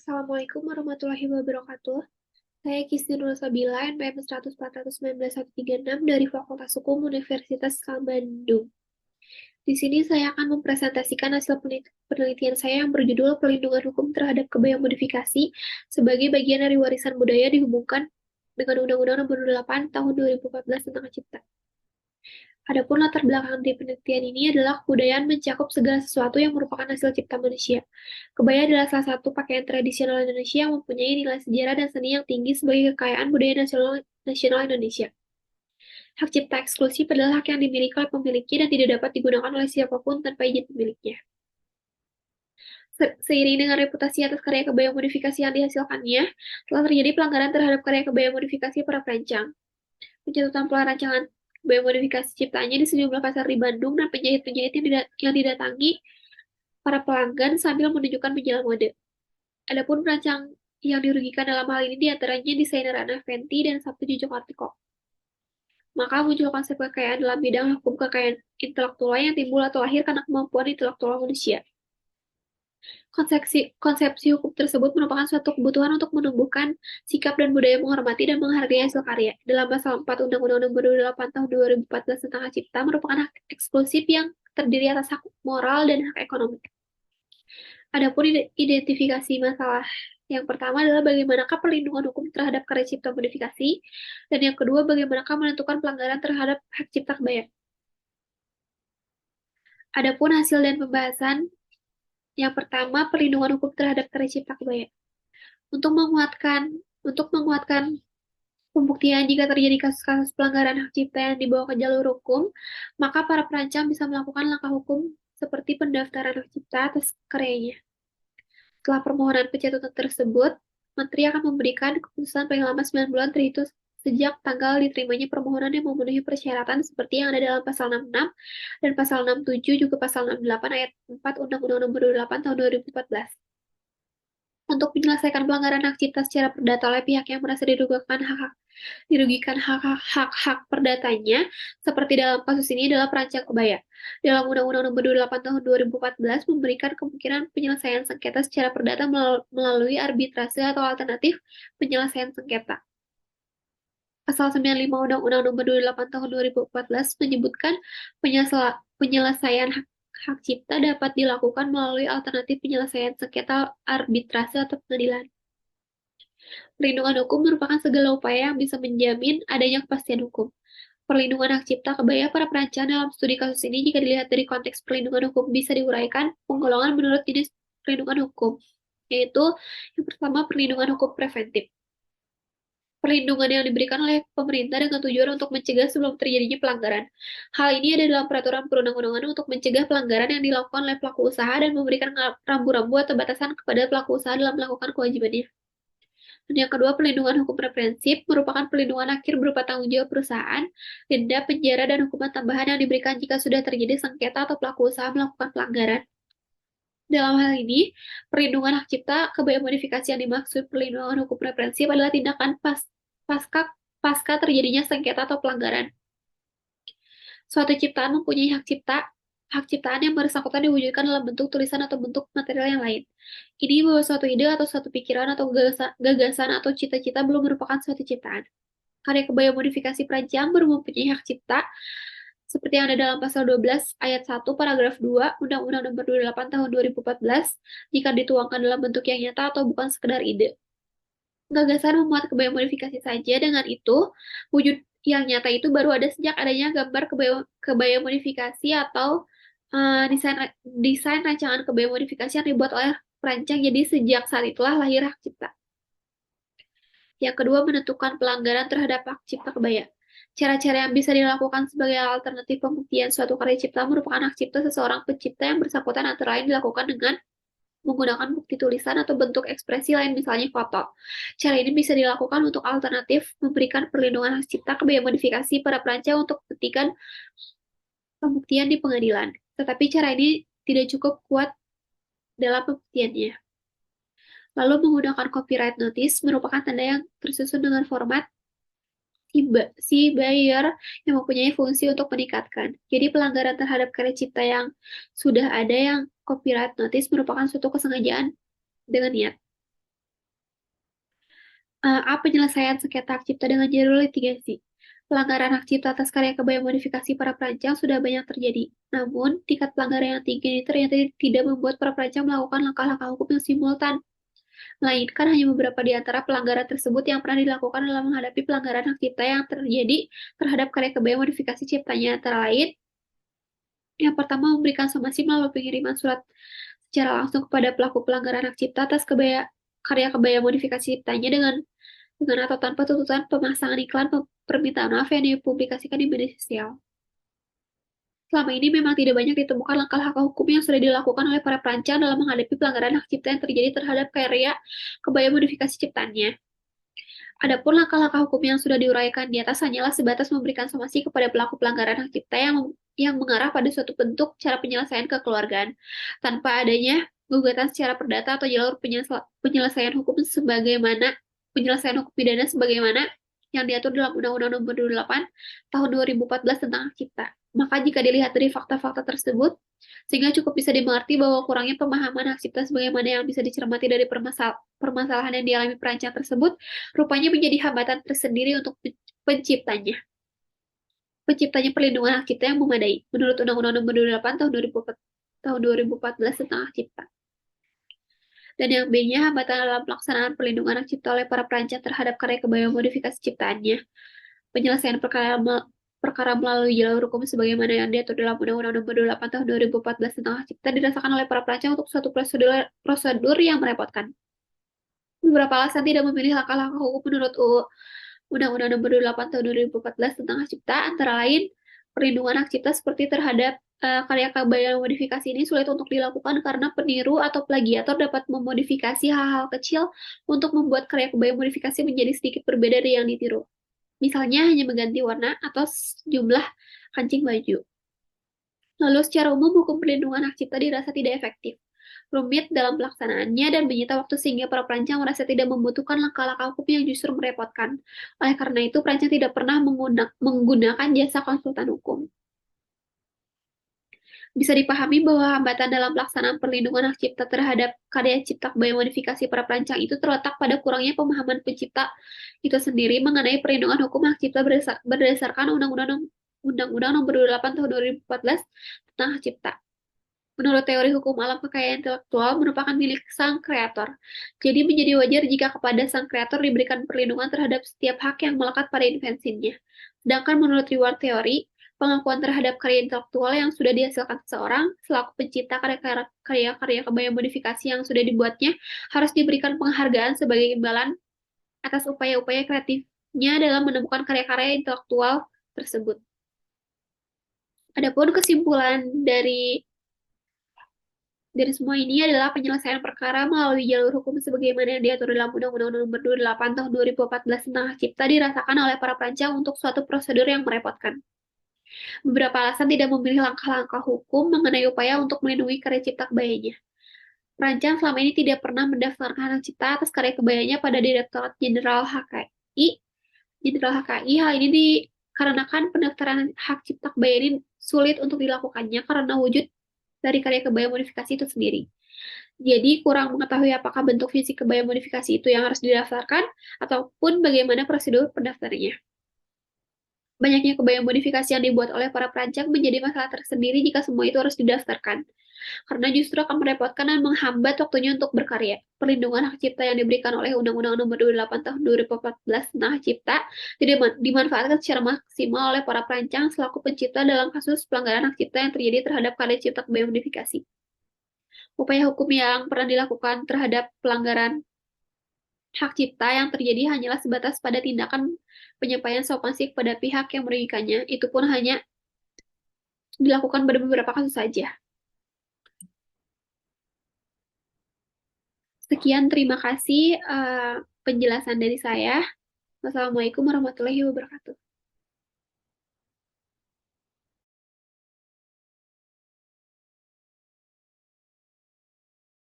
Assalamualaikum warahmatullahi wabarakatuh. Saya Kisni Nur Sabila, NPM 100-419-136 dari Fakultas Hukum Universitas Islam Bandung. Di sini saya akan mempresentasikan hasil penelitian saya yang berjudul Perlindungan Hukum Terhadap Kebaya Modifikasi sebagai bagian dari warisan budaya dihubungkan dengan Undang-Undang Nomor 8 Tahun 2014 tentang Cipta. Adapun latar belakang di penelitian ini adalah kebudayaan mencakup segala sesuatu yang merupakan hasil cipta manusia. Kebaya adalah salah satu pakaian tradisional Indonesia yang mempunyai nilai sejarah dan seni yang tinggi sebagai kekayaan budaya nasional Indonesia. Hak cipta eksklusif adalah hak yang dimiliki oleh pemiliknya dan tidak dapat digunakan oleh siapapun tanpa izin pemiliknya. Seiring dengan reputasi atas karya kebaya modifikasi yang dihasilkannya, telah terjadi pelanggaran terhadap karya kebaya modifikasi para perancang. Pencatutan perancangan kebaya modifikasi ciptaannya di sejumlah pasar di Bandung dan penjahit-penjahit yang didatangi para pelanggan sambil menunjukkan majalah mode. Adapun perancang yang dirugikan dalam hal ini diantaranya desainer Anna Fenty dan Sabtu Jojokartiko. Maka muncul konsep kekayaan dalam bidang hukum kekayaan intelektual yang timbul atau lahir karena kemampuan intelektual manusia. Konsepsi hukum tersebut merupakan suatu kebutuhan untuk menumbuhkan sikap dan budaya menghormati dan menghargai hasil karya. Dalam pasal 4 Undang-Undang Nomor 28 Tahun 2014 tentang Hak Cipta merupakan hak eksklusif yang terdiri atas hak moral dan hak ekonomi. Adapun identifikasi masalah yang pertama adalah bagaimanakah perlindungan hukum terhadap karya cipta modifikasi, dan yang kedua bagaimanakah menentukan pelanggaran terhadap hak cipta kebaya. Adapun hasil dan pembahasan yang pertama, perlindungan hukum terhadap karya cipta kebaya. Untuk menguatkan pembuktian jika terjadi kasus-kasus pelanggaran hak cipta yang dibawa ke jalur hukum, maka para perancang bisa melakukan langkah hukum seperti pendaftaran hak cipta atas karyanya. Setelah permohonan pencatutan tersebut, Menteri akan memberikan keputusan paling lama 9 bulan terhitung sejak tanggal diterimanya permohonan yang memenuhi persyaratan seperti yang ada dalam pasal 66 dan pasal 67 juga pasal 68 ayat 4 Undang-Undang Nomor 28 Tahun 2014. Untuk menyelesaikan pelanggaran hak cipta secara perdata oleh pihak yang merasa dirugikan hak-hak perdatanya, seperti dalam kasus ini adalah perancang kebaya. Dalam Undang-Undang Nomor 28 Tahun 2014 memberikan kemungkinan penyelesaian sengketa secara perdata melalui arbitrase atau alternatif penyelesaian sengketa. Pasal 95 Undang-Undang Nomor 28 Tahun 2014 menyebutkan penyelesaian hak cipta dapat dilakukan melalui alternatif penyelesaian sengketa arbitrase atau pengadilan. Perlindungan hukum merupakan segala upaya yang bisa menjamin adanya kepastian hukum. Perlindungan hak cipta kebaya para perancang dalam studi kasus ini jika dilihat dari konteks perlindungan hukum bisa diuraikan penggolongan menurut jenis perlindungan hukum, yaitu yang pertama perlindungan hukum preventif. Perlindungan yang diberikan oleh pemerintah dengan tujuan untuk mencegah sebelum terjadinya pelanggaran. Hal ini ada dalam peraturan perundang-undangan untuk mencegah pelanggaran yang dilakukan oleh pelaku usaha dan memberikan rambu-rambu atau batasan kepada pelaku usaha dalam melakukan kewajibannya. Dan yang kedua, perlindungan hukum preventif merupakan perlindungan akhir berupa tanggung jawab perusahaan, denda, penjara, dan hukuman tambahan yang diberikan jika sudah terjadi sengketa atau pelaku usaha melakukan pelanggaran. Dalam hal ini, perlindungan hak cipta kebaya modifikasi yang dimaksud perlindungan hukum preventif adalah tindakan pasca terjadinya sengketa atau pelanggaran. Suatu ciptaan mempunyai hak ciptaan yang bersangkutan diwujudkan dalam bentuk tulisan atau bentuk material yang lain. Ini bahwa suatu ide atau suatu pikiran atau gagasan atau cita-cita belum merupakan suatu ciptaan. Karya kebaya modifikasi perancang baru mempunyai hak cipta seperti yang ada dalam pasal 12 ayat 1 paragraf 2 Undang-Undang Nomor 28 Tahun 2014 jika dituangkan dalam bentuk yang nyata atau bukan sekedar ide. Gagasan membuat kebaya modifikasi saja, dengan itu wujud yang nyata itu baru ada sejak adanya gambar kebaya modifikasi atau desain rancangan kebaya modifikasi yang dibuat oleh perancang. Jadi sejak saat itulah lahir hak cipta. Yang kedua, menentukan pelanggaran terhadap hak cipta kebaya. Cara-cara yang bisa dilakukan sebagai alternatif pembuktian suatu karya cipta merupakan hak cipta seseorang pencipta yang bersangkutan antara lain dilakukan dengan menggunakan bukti tulisan atau bentuk ekspresi lain misalnya foto. Cara ini bisa dilakukan untuk alternatif memberikan perlindungan hak cipta kebaya modifikasi para perancang untuk kepentingan pembuktian di pengadilan. Tetapi cara ini tidak cukup kuat dalam pembuktiannya. Lalu menggunakan copyright notice merupakan tanda yang tersusun dengan format si buyer yang mempunyai fungsi untuk meningkatkan. Jadi pelanggaran terhadap karya cipta yang sudah ada yang copyright notice merupakan suatu kesengajaan dengan niat. A. Penyelesaian sengketa hak cipta dengan jalur litigasi. Pelanggaran hak cipta atas karya kebaya modifikasi para perancang sudah banyak terjadi. Namun, tingkat pelanggaran yang tinggi ini ternyata tidak membuat para perancang melakukan langkah-langkah hukum yang simultan, melainkan hanya beberapa di antara pelanggaran tersebut yang pernah dilakukan dalam menghadapi pelanggaran hak cipta yang terjadi terhadap karya kebaya modifikasi ciptanya, antara lain, yang pertama memberikan somasi melalui pengiriman surat secara langsung kepada pelaku pelanggaran hak cipta atas karya kebaya modifikasi ciptanya dengan atau tanpa tuntutan pemasangan iklan permintaan maaf yang dipublikasikan di media sosial. Selama ini memang tidak banyak ditemukan langkah-langkah hukum yang sudah dilakukan oleh para perancang dalam menghadapi pelanggaran hak cipta yang terjadi terhadap karya kebaya modifikasi ciptaannya. Adapun langkah-langkah hukum yang sudah diuraikan di atas hanyalah sebatas memberikan somasi kepada pelaku pelanggaran hak cipta yang mengarah pada suatu bentuk cara penyelesaian kekeluargaan, tanpa adanya gugatan secara perdata atau jalur penyelesaian hukum penyelesaian hukum pidana sebagaimana yang diatur dalam Undang-Undang Nomor 28 Tahun 2014 tentang hak cipta. Maka jika dilihat dari fakta-fakta tersebut, sehingga cukup bisa dimengerti bahwa kurangnya pemahaman hak cipta sebagaimana yang bisa dicermati dari permasalahan yang dialami perancang tersebut, rupanya menjadi hambatan tersendiri untuk penciptanya. Penciptanya perlindungan hak cipta yang memadai, menurut Undang-Undang Nomor 28 Tahun 2014 tentang hak cipta. Dan yang B-nya, hambatan dalam pelaksanaan perlindungan hak cipta oleh para perancang terhadap karya kebaya modifikasi ciptaannya. Penyelesaian perkara melalui jalur hukum sebagaimana yang diatur dalam Undang-Undang Nomor 28 Tahun 2014 tentang hak cipta dirasakan oleh para perancang untuk suatu prosedur yang merepotkan. Beberapa alasan tidak memilih langkah-langkah hukum menurut Undang-Undang Nomor 28 Tahun 2014 tentang hak cipta, antara lain perlindungan hak cipta seperti terhadap karya kebaya modifikasi ini sulit untuk dilakukan karena peniru atau plagiator dapat memodifikasi hal-hal kecil untuk membuat karya kebaya modifikasi menjadi sedikit berbeda dari yang ditiru. Misalnya hanya mengganti warna atau jumlah kancing baju. Lalu secara umum hukum perlindungan hak cipta dirasa tidak efektif, rumit dalam pelaksanaannya, dan menyita waktu sehingga para perancang merasa tidak membutuhkan langkah-langkah hukum yang justru merepotkan. Oleh karena itu, perancang tidak pernah menggunakan jasa konsultan hukum. Bisa dipahami bahwa hambatan dalam pelaksanaan perlindungan hak cipta terhadap karya cipta kebaya modifikasi para perancang itu terletak pada kurangnya pemahaman pencipta itu sendiri mengenai perlindungan hukum hak cipta berdasarkan Undang-Undang Nomor 28 Tahun 2014 tentang hak cipta. Menurut teori hukum alam, kekayaan intelektual merupakan milik sang kreator. Jadi menjadi wajar jika kepada sang kreator diberikan perlindungan terhadap setiap hak yang melekat pada invensinya. Sedangkan menurut reward teori, pengakuan terhadap karya intelektual yang sudah dihasilkan seseorang selaku pencipta karya-karya kebaya modifikasi yang sudah dibuatnya harus diberikan penghargaan sebagai imbalan atas upaya-upaya kreatifnya dalam menemukan karya-karya intelektual tersebut. Adapun kesimpulan dari semua ini adalah penyelesaian perkara melalui jalur hukum sebagaimana yang diatur dalam Undang-Undang Nomor 28 Tahun 2014 tentang hak cipta dirasakan oleh para perancang untuk suatu prosedur yang merepotkan. Beberapa alasan tidak memilih langkah-langkah hukum mengenai upaya untuk melindungi karya cipta kebayanya. Perancang selama ini tidak pernah mendaftarkan hak cipta atas karya kebayanya pada Direktorat Jenderal HKI. Hal ini dikarenakan pendaftaran hak cipta kebaya ini sulit untuk dilakukannya karena wujud dari karya kebaya modifikasi itu sendiri. Jadi kurang mengetahui apakah bentuk fisik kebaya modifikasi itu yang harus didaftarkan ataupun bagaimana prosedur pendaftarannya. Banyaknya kebaya modifikasi yang dibuat oleh para perancang menjadi masalah tersendiri jika semua itu harus didaftarkan, karena justru akan merepotkan dan menghambat waktunya untuk berkarya. Perlindungan hak cipta yang diberikan oleh Undang-Undang Nomor 28 Tahun 2014 tentang hak cipta tidak dimanfaatkan secara maksimal oleh para perancang selaku pencipta dalam kasus pelanggaran hak cipta yang terjadi terhadap karya cipta kebaya modifikasi. Upaya hukum yang pernah dilakukan terhadap pelanggaran hak cipta yang terjadi hanyalah sebatas pada tindakan penyampaian somasi kepada pihak yang merugikannya. Itu pun hanya dilakukan pada beberapa kasus saja. Sekian, terima kasih penjelasan dari saya. Wassalamualaikum warahmatullahi wabarakatuh.